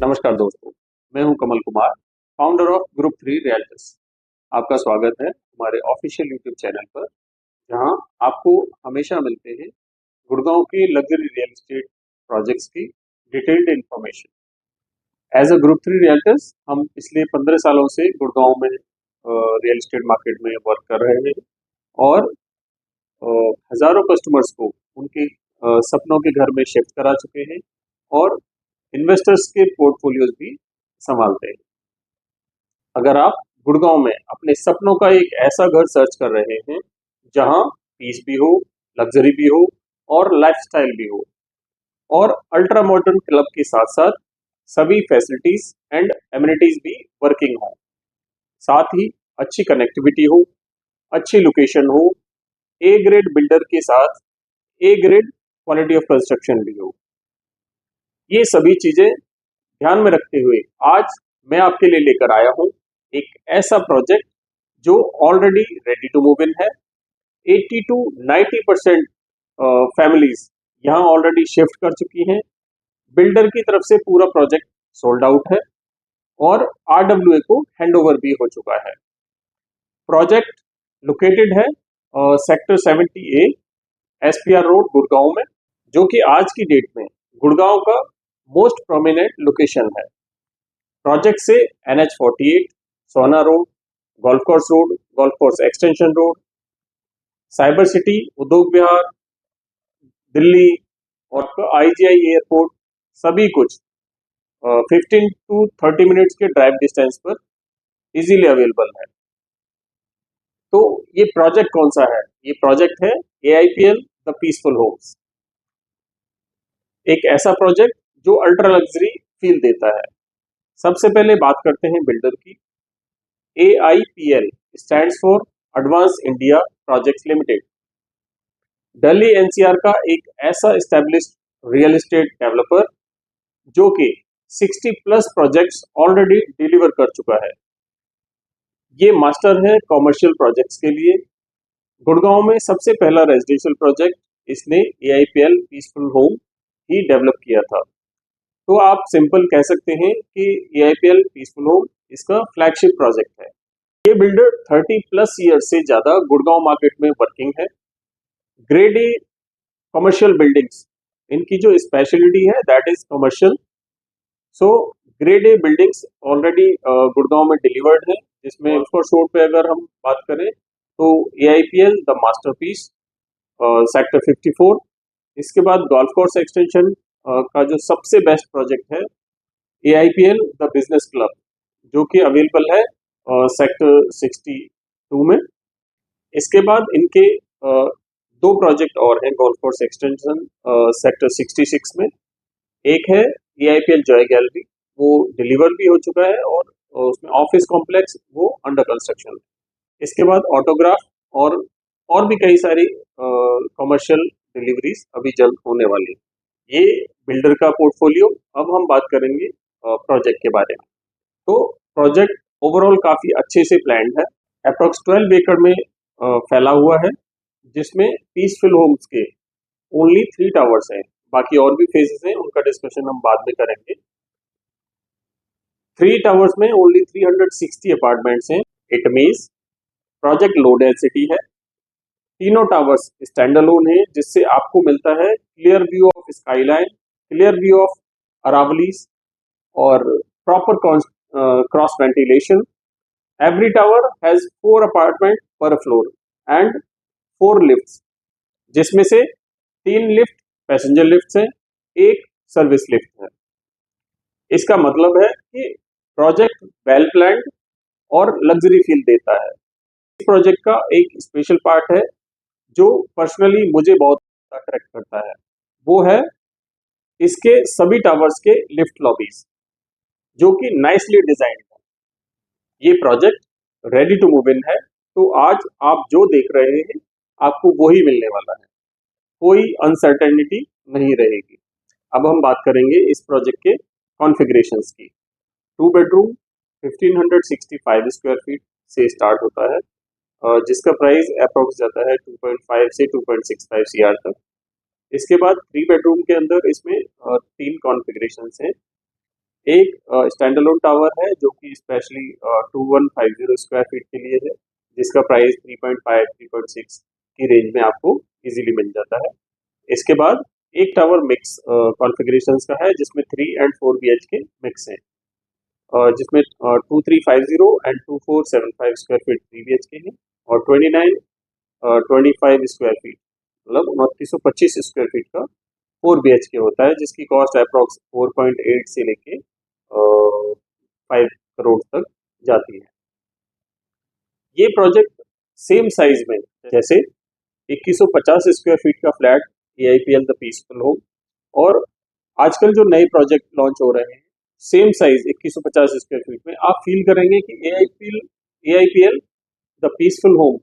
नमस्कार दोस्तों, मैं हूं Kamal Kumar, founder of group 3 realtors. आपका स्वागत है हमारे ऑफिशियल यूट्यूब चैनल पर, जहां आपको हमेशा मिलते हैं गुड़गांव के लग्जरी रियल एस्टेट प्रोजेक्ट्स की detailed information. As a group 3 realtors हम पिछले 15 सालों से गुड़गांव में रियल एस्टेट मार्केट में वर्क कर रहे हैं और अ, हजारों कस्टमर्स को उनके सपनों के घर में शिफ्ट करा चुके हैं और इन्वेस्टर्स के पोर्टफोलियोज भी संभालते हैं। अगर आप गुड़गांव में अपने सपनों का एक ऐसा घर सर्च कर रहे हैं जहां पीस भी हो, लग्जरी भी हो और लाइफस्टाइल भी हो और अल्ट्रा मॉडर्न क्लब के साथ साथ सभी फैसिलिटीज एंड एमिनिटीज भी वर्किंग हो, साथ ही अच्छी कनेक्टिविटी हो, अच्छी लोकेशन हो, ए ग्रेड बिल्डर के साथ A grade quality of construction भी हो, ये सभी चीजें ध्यान में रखते हुए आज मैं आपके लिए लेकर आया हूं एक ऐसा प्रोजेक्ट जो already ready to move in है। 80 टू 90% फैमिलीज यहाँ ऑलरेडी शिफ्ट कर चुकी हैं। बिल्डर की तरफ से पूरा प्रोजेक्ट सोल्ड आउट है और आरडब्ल्यूए को हैंडओवर भी हो चुका है। प्रोजेक्ट लोकेटेड है sector 70A SPR road Gurgaon में, जो कि आज की डेट में गुड़गांव का मोस्ट प्रोमिनेंट लोकेशन है। प्रोजेक्ट से NH48, सोना road, golf course road, golf course extension road, cyber city, उद्योग विहार, दिल्ली और IGI एयरपोर्ट, सभी कुछ 15 टू 30 मिनट्स के ड्राइव डिस्टेंस पर इजीली अवेलेबल है। तो ये प्रोजेक्ट कौन सा है? ये प्रोजेक्ट है AIPL द पीसफुल होम्स, एक ऐसा प्रोजेक्ट जो अल्ट्रा लग्जरी फील देता है। सबसे पहले बात करते हैं बिल्डर की। AIPL stands for advance India projects limited. Delhi NCR का एक ऐसा एस्टेब्लिश्ड रियल एस्टेट डेवलपर जो कि 60 प्लस प्रोजेक्ट्स ऑलरेडी डिलीवर कर चुका है। ये मास्टर है कॉमर्शियल प्रोजेक्ट्स के लिए। गुड़गांव में सबसे पहला रेजिडेंशियल प्रोजेक्ट इसने AIPL पीसफुल होम ही डेवलप किया था। तो आप सिंपल कह सकते हैं कि AIPL पीसफुल होम इसका फ्लैगशिप प्रोजेक्ट है। ये बिल्डर 30 प्लस ईयर से ज्यादा गुड़गांव मार्केट में वर्किंग है। ग्रेड ए कमर्शियल बिल्डिंग्स इनकी जो स्पेशलिटी है that is commercial. So grade A buildings already Gurgaon में डिलीवर्ड है, जिसमें ऑफकोर्स रोड पे अगर हम बात करें तो AIPL द मास्टरपीस सेक्टर 54। इसके बाद गोल्फ कोर्स एक्सटेंशन का जो सबसे बेस्ट प्रोजेक्ट है AIPL द बिजनेस क्लब, जो कि अवेलेबल है सेक्टर 62 में। इसके बाद इनके दो प्रोजेक्ट और हैं गोल्फ कोर्स एक्सटेंशन सेक्टर 66 में। एक है AIPL जॉय गैलरी, वो डिलीवर भी हो चुका है और उसमें ऑफिस कॉम्प्लेक्स वो अंडर कंस्ट्रक्शन है। इसके बाद ऑटोग्राफ और भी कई सारी कमर्शियल डिलीवरीज अभी जल्द होने वाली है। ये बिल्डर का पोर्टफोलियो। अब हम बात करेंगे प्रोजेक्ट के बारे में। तो प्रोजेक्ट ओवरऑल काफी अच्छे से प्लान्ड है। अप्रोक्स 12 एकड़ में फैला हुआ है, जिसमें पीसफुल होम्स के ओनली 3 टावर्स हैं। बाकी और भी फेजेस हैं, उनका डिस्कशन हम बाद में करेंगे। 3 टावर्स में ओनली 360 अपार्टमेंट्स हैं। It means project low density है। तीनों टावर्स स्टैंड अलोन है, जिससे आपको मिलता है clear view of skyline, clear view of Aravallis और proper cross ventilation. Every tower has 4 apartment per floor and 4 lifts, जिसमें से 3 लिफ्ट पैसेंजर लिफ्ट हैं, एक सर्विस लिफ्ट है। इसका मतलब है कि प्रोजेक्ट वेल प्लान्ड और लग्जरी फील देता है। इस प्रोजेक्ट का एक स्पेशल पार्ट है जो पर्सनली मुझे बहुत अट्रैक्ट करता है, वो है इसके सभी टावर्स के लिफ्ट लॉबीज, जो कि नाइसली डिजाइंड है। ये project ready to move in है, तो आज आप जो देख रहे हैं आपको वही मिलने वाला है, कोई अनसर्टेनिटी नहीं रहेगी। अब हम बात करेंगे इस प्रोजेक्ट के कॉन्फ़िगरेशंस की। 2 बेडरूम 1565 स्क्वायर फीट से स्टार्ट होता है, जिसका प्राइस अप्रोक्स जाता है 2.5 से 2.65 CR तक। इसके बाद 3 बेडरूम के अंदर इसमें 3 कॉन्फ़िगरेशंस हैं। एक स्टैंड अलोन टावर है जो कि स्पेशली 2150 स्क्वायर फीट के लिए है, जिसका प्राइस 3.5 3.6 की रेंज में आपको इजीली मिल जाता है। इसके बाद एक टावर मिक्स कॉन्फ़िगरेशंस का है जिसमें 3 एंड 4 बीएचके मिक्स हैं, जिसमें 2350 एंड 2475 स्क्वायर फीट 3 बीएचके है और 25 स्क्वायर फीट मतलब 2925 स्क्वायर फीट का 4 बीएचके होता है, जिसकी कॉस्ट अप्रॉक्स 4.8 से लेके 5 करोड़ तक जाती है। ये प्रोजेक्ट सेम साइज में जैसे 2150 स्क्वायर फीट का फ्लैट एआईपीएल द पीसफुल होम और आजकल जो नए प्रोजेक्ट लॉन्च हो रहे हैं सेम साइज 2150 स्क्वायर फीट में, आप फील करेंगे कि एआईपीएल द पीसफुल होम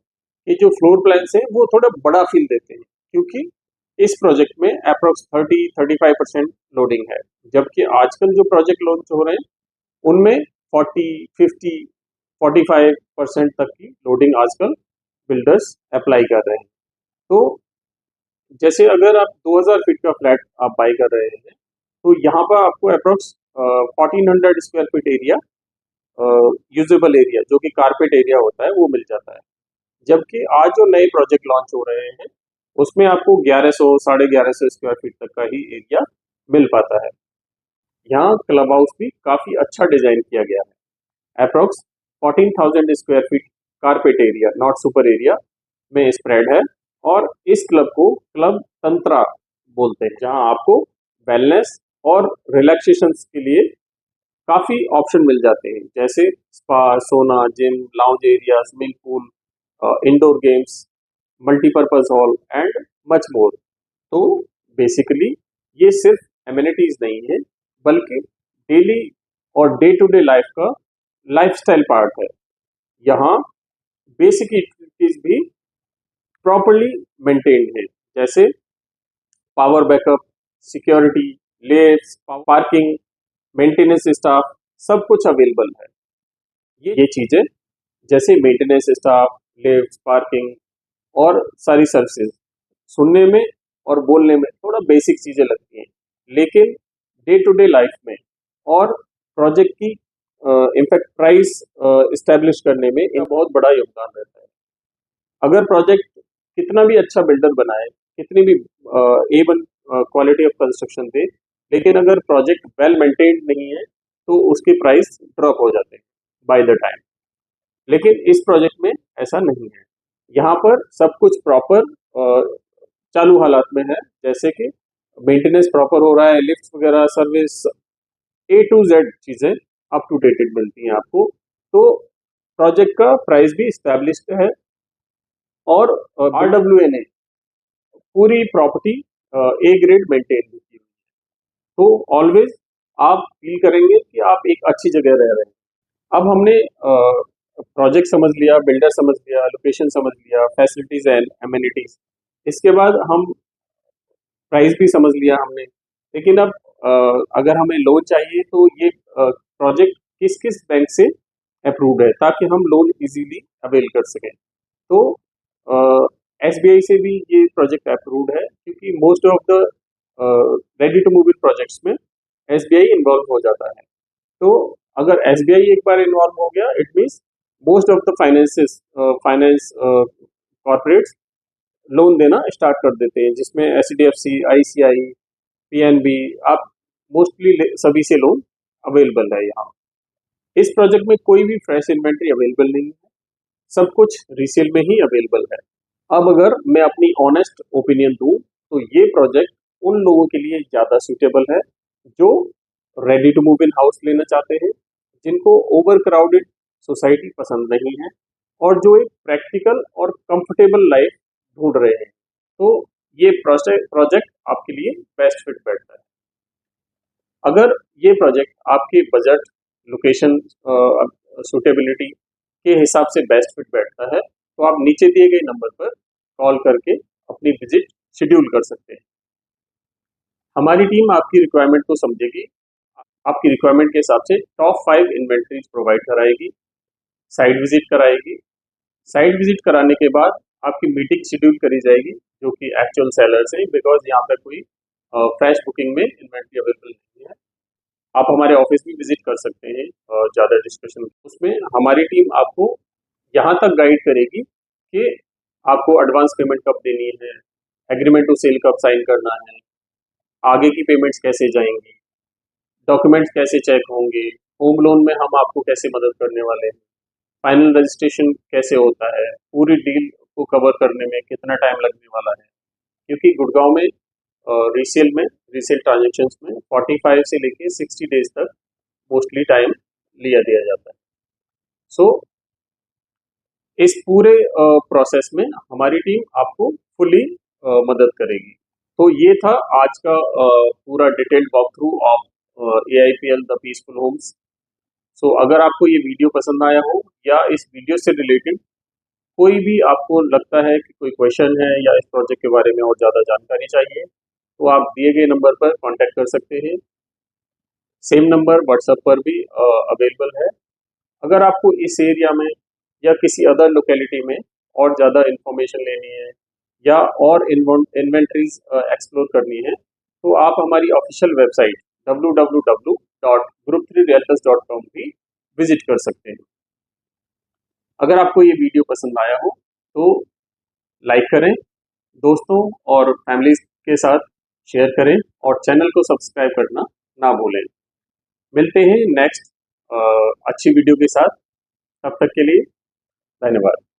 के जो फ्लोर प्लान्स हैं वो थोड़ा बड़ा फील देते हैं, क्योंकि इस प्रोजेक्ट में अप्रोक्स 30-35% लोडिंग है, जबकि आजकल जो प्रोजेक्ट लॉन्च हो रहे हैं उनमें 40, 50, 45% तक की लोडिंग आजकल बिल्डर्स अप्लाई कर रहे हैं। तो जैसे अगर आप 2000 फीट का फ्लैट आप बाई कर रहे हैं तो यहाँ पर आपको approx 1400 square feet area, usable area जो कि कारपेट एरिया होता है वो मिल जाता है, जबकि आज जो नए प्रोजेक्ट लॉन्च हो रहे हैं उसमें आपको 1100 1150 स्क्वायर फीट तक का ही एरिया मिल पाता है। यहाँ क्लब हाउस भी काफ़ी अच्छा डिजाइन किया गया है, approx 14,000 square feet carpet area not super area में स्प्रेड है और इस क्लब को क्लब तंत्रा बोलते हैं, जहां आपको वेलनेस और रिलैक्सेशन के लिए काफ़ी ऑप्शन मिल जाते हैं, जैसे स्पा, सोना, gym, lounge area, swimming pool, indoor games, multipurpose hall and much more. तो बेसिकली ये सिर्फ एमिनिटीज नहीं है बल्कि डेली और डे टू डे लाइफ का लाइफस्टाइल पार्ट है। यहाँ बेसिक यूटिलिटीज भी प्रॉपरली मेंटेन्ड है, जैसे power backup, security, lifts, parking, maintenance staff, सब कुछ अवेलेबल है। ये चीजें जैसे मेंटेनेंस स्टाफ, लिफ्ट, पार्किंग और सारी सर्विसेज सुनने में और बोलने में थोड़ा बेसिक चीजें लगती हैं, लेकिन डे टू डे लाइफ में और प्रोजेक्ट की इम्पैक्ट प्राइस इस्टेब्लिश करने में इनका बहुत बड़ा योगदान रहता है। अगर प्रोजेक्ट कितना भी अच्छा बिल्डर बनाए, कितनी भी A1 क्वालिटी ऑफ कंस्ट्रक्शन दे, लेकिन अगर प्रोजेक्ट वेल मेंटेन्ड नहीं है तो उसके प्राइस ड्रॉप हो जाते हैं बाय द टाइम। लेकिन इस प्रोजेक्ट में ऐसा नहीं है, यहाँ पर सब कुछ प्रॉपर चालू हालात में है, जैसे कि मेंटेनेंस प्रॉपर हो रहा है, लिफ्ट वगैरह सर्विस A to Z चीज़ें अप टू डेटेड मिलती हैं आपको। तो प्रोजेक्ट का प्राइस भी इस्टेब्लिश्ड है और RWA ने पूरी प्रॉपर्टी ए ग्रेड मेंटेन की है। तो ऑलवेज आप फील करेंगे कि आप एक अच्छी जगह रह रहे हैं। अब हमने प्रोजेक्ट समझ लिया, बिल्डर समझ लिया, लोकेशन समझ लिया, फैसिलिटीज एंड एमिनिटीज, इसके बाद हम प्राइस भी समझ लिया हमने। लेकिन अब अगर हमें लोन चाहिए तो ये प्रोजेक्ट किस किस बैंक से अप्रूव्ड है ताकि हम लोन इजीली अवेल कर सकें। तो एसबीआई से भी ये प्रोजेक्ट अप्रूव्ड है, क्योंकि most of the ready to move in projects में एसबीआई इन्वॉल्व हो जाता है। तो अगर एसबीआई एक बार इन्वॉल्व हो गया it means most of the finance corporates loan देना स्टार्ट कर देते हैं, जिसमें एचडीएफसी, आईसीआई, पीएनबी, आप मोस्टली सभी से लोन अवेलेबल है यहाँ। इस प्रोजेक्ट में कोई भी फ्रेश इन्वेंट्री अवेलेबल नहीं है, सब कुछ रीसेल में ही अवेलेबल है। अब अगर मैं अपनी ऑनेस्ट ओपिनियन दूं तो ये प्रोजेक्ट उन लोगों के लिए ज़्यादा सूटेबल है जो ready to move in house लेना चाहते हैं, जिनको ओवर क्राउडेड सोसाइटी पसंद नहीं है और जो एक प्रैक्टिकल और कंफर्टेबल लाइफ ढूंढ रहे हैं। तो ये प्रोजेक्ट आपके लिए बेस्ट फिट बैठता है। अगर ये प्रोजेक्ट आपके बजट, लोकेशन, सूटेबिलिटी के हिसाब से बेस्ट फिट बैठता है तो आप नीचे दिए गए नंबर पर कॉल करके अपनी विजिट शेड्यूल कर सकते हैं। हमारी टीम आपकी रिक्वायरमेंट को समझेगी, आपकी रिक्वायरमेंट के हिसाब से टॉप 5 इन्वेंट्रीज प्रोवाइड कराएगी, साइट विजिट कराएगी। साइट विजिट कराने के बाद आपकी मीटिंग शेड्यूल करी जाएगी जो कि एक्चुअल सेलर से, बिकॉज यहाँ पर कोई फ्रेश बुकिंग में इन्वेंट्री अवेलेबल नहीं है। आप हमारे ऑफिस भी विजिट कर सकते हैं। ज़्यादा डिस्कशन उसमें हमारी टीम आपको यहाँ तक गाइड करेगी कि आपको एडवांस पेमेंट कब देनी है, एग्रीमेंट टू सेल कब साइन करना है, आगे की पेमेंट्स कैसे जाएंगी, डॉक्यूमेंट्स कैसे चेक होंगे, होम लोन में हम आपको कैसे मदद करने वाले हैं, फाइनल रजिस्ट्रेशन कैसे होता है, पूरी डील को कवर करने में कितना टाइम लगने वाला है। क्योंकि गुड़गांव में रीसेल ट्रांजेक्शन्स में 45 से लेके 60 डेज तक मोस्टली टाइम लिया दिया जाता है। सो इस पूरे प्रोसेस में हमारी टीम आपको फुली मदद करेगी। तो ये था आज का पूरा detailed walk through of AIPL the peaceful homes. So अगर आपको ये वीडियो पसंद आया हो या इस वीडियो से रिलेटेड कोई भी आपको लगता है कि कोई क्वेश्चन है या इस प्रोजेक्ट के बारे में और ज़्यादा जानकारी चाहिए, तो आप दिए गए नंबर पर कांटेक्ट कर सकते हैं। सेम नंबर व्हाट्सएप पर भी अवेलेबल है। अगर आपको इस एरिया में या किसी अदर लोकेलिटी में और ज़्यादा इन्फॉर्मेशन लेनी है या और इन्वेंट्रीज एक्सप्लोर करनी है, तो आप हमारी ऑफिशियल वेबसाइट www.group3realtors.com भी विजिट कर सकते हैं। अगर आपको ये वीडियो पसंद आया हो तो लाइक करें, दोस्तों और फैमिली के साथ शेयर करें और चैनल को सब्सक्राइब करना ना भूलें। मिलते हैं नेक्स्ट अच्छी वीडियो के साथ। तब तक के लिए धन्यवाद।